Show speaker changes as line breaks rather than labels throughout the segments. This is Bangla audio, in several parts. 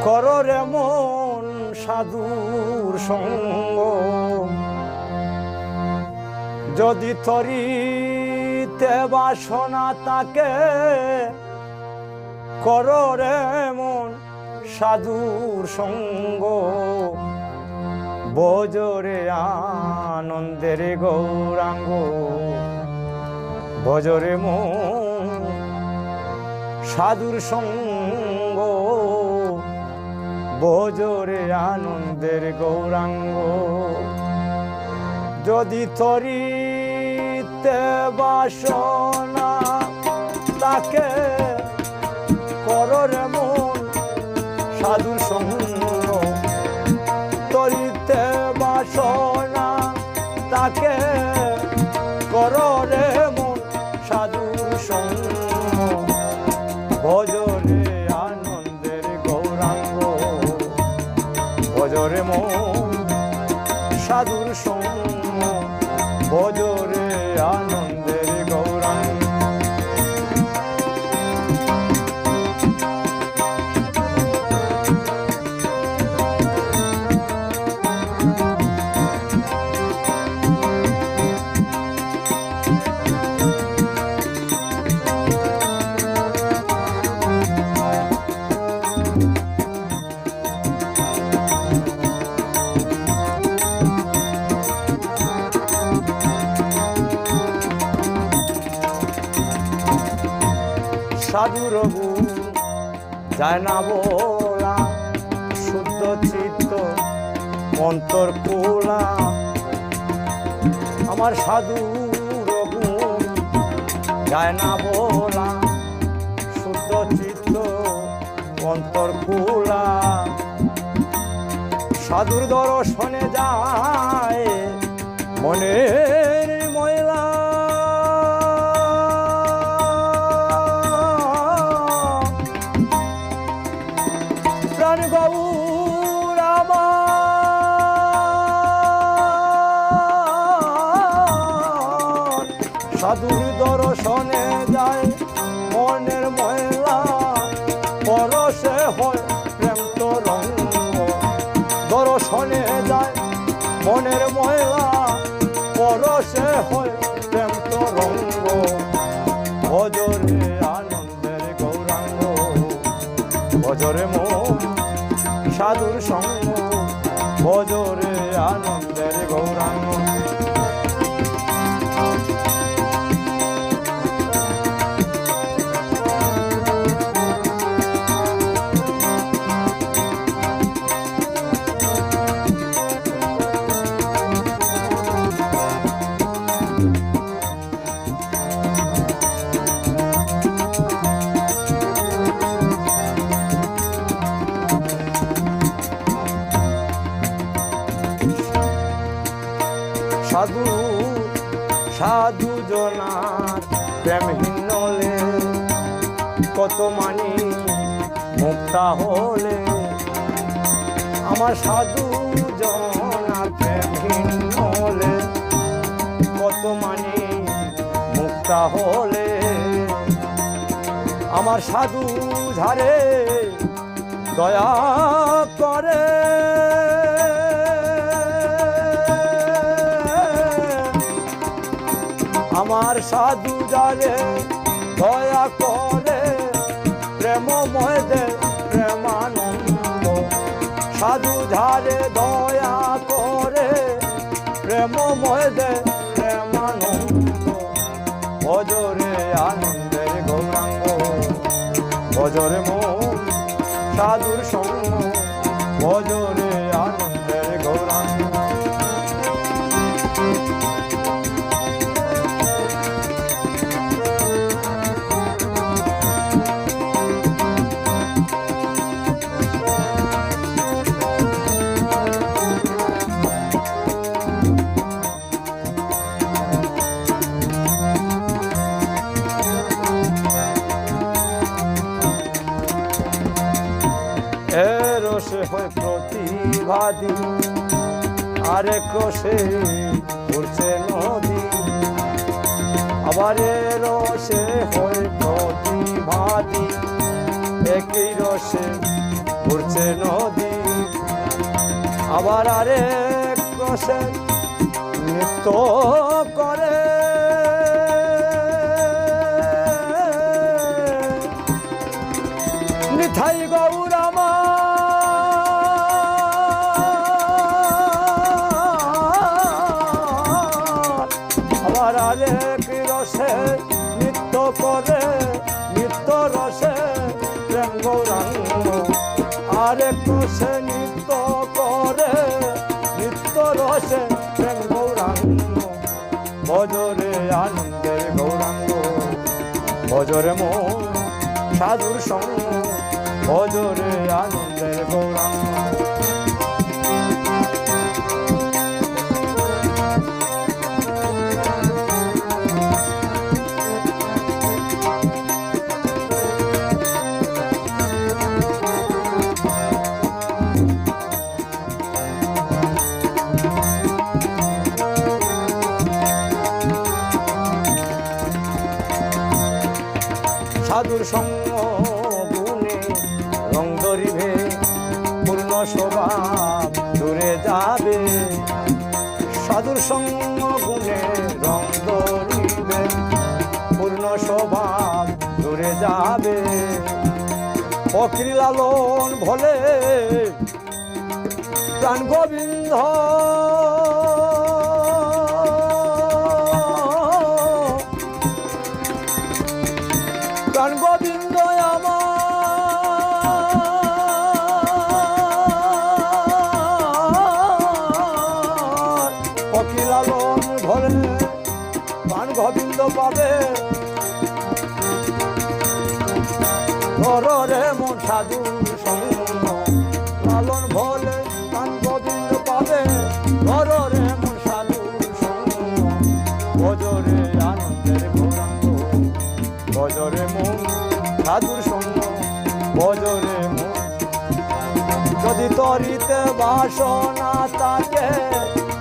কররে মন সাধুর সঙ্গ, যদি তরিতে বাসনা তাকে কররে মন সাধুর সঙ্গ, ভজরে আনন্দের গৌরাঙ্গ, ভজরে মন সাধুর সঙ্গ, ভজরে আনন্দের গৌরাঙ্গ, যদি তরিতে বাসনা তাকে কররে মন সাধুর সঙ্গ, তরিতে বাসনা তাকে কররে মন সাধুর সঙ্গ, ভজরে আনন্দের গৌরাঙ্গ, ভজরে মন সাধুর সঙ্গ, ভজরে আনন্দের গৌরাঙ্গ। সাধুর গুণ যায় না বলা, শুদ্ধ চিত্ত অন্তর খোলা, আমার সাধুর গুণ যায় না বলা, শুদ্ধ চিত্ত অন্তর খোলা, সাধুর দর্শনে যায় মনের ময়লা, প্রাণ গৌর আমার, সাধুর দর্শনে যায় মনের ময়লা, পরশে হয় প্রেম তরঙ্গ, দর্শনে যায় মনের ময়লা, পরশে হয় প্রেম তরঙ্গ, ভজরে আনন্দের গৌরাঙ্গ, ভজরে মন সাধুর সঙ্গ, ভজরে আনন্দের গৌরাঙ্গ। সাধু সাধু জনার প্রেমহীন হলে, কত মানি মুক্তা হলে, আমার সাধু জনার প্রেমহীন হলে, কত মানি মুক্তা হলে, আমার সাধু ধারে দয়া করে, আমার সাধু যারে দয়া করে, প্রেমময় দে প্রেমানন্দ, সাধু ধারে দয়া করে, প্রেমময় দে প্রেমানন্দ, ভজরে আনন্দের গৌরাঙ্গ, ভজরে মন সাধুর সঙ্গ, ভজরে আনন্দের গৌরাঙ্গ। রসে হয় প্রতিবাদী, আরেক রসে উঠছে নদী, আবার রসে হয় প্রতিবাদী, একই রসে ঘুরছে নদী, আবার আরেক রসে নৃত্য করে। নিতাই গৌর আমার, আবার আরেক রসে নৃত্য করে, নৃত্য রসে প্রেম গৌরাঙ্গ। আরেক রসে নৃত্য করে, নৃত্য রসে প্রেম গৌরাঙ্গ। ভজরে আনন্দের গৌরাঙ্গ, ভজরে মন সাধুর সঙ্গ, ভজরে আনন্দের গৌরাঙ্গ। সাধুর সঙ্গ গুণে রং ধরিবে, পূর্ণ স্বভাব দূরে যাবে। সাধুর সঙ্গ গুণে রং ধরিবে, পূর্ণ স্বভাব দূরে যাবে। ফকির লালন ভোলে প্রাণ গোবিন্দ, প্রাণ গোবিন্দ আমার। ফকির লালন ভোলে প্রাণ গোবিন্দ পাবে, ধরে মন সাধুর সঙ্গ। লালন ভোলে প্রাণ গোবিন্দ পাবে, ধরে মন সাধুর সঙ্গ। ভজরে আনন্দের গৌরাঙ্গ, ভজরে মন সাধুর সঙ্গ, ভজরে মন। যদি তরিতে বাসনা তাকে,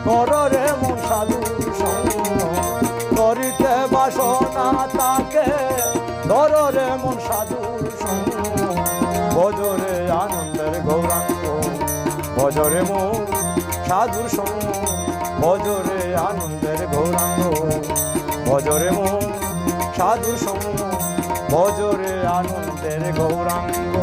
কররে মন সাধুর সঙ্গ। তরিতে বাসনা তাকে, ধরে মন সাধুর সঙ্গ। ভজরে আনন্দের গৌরাঙ্গ, ভজরে মন সাধুর সঙ্গ, ভজরে আনন্দের গৌরাঙ্গ। ভজরে মন সাধুর সঙ্গ, ভজরে আনন্দের গৌরাঙ্গ।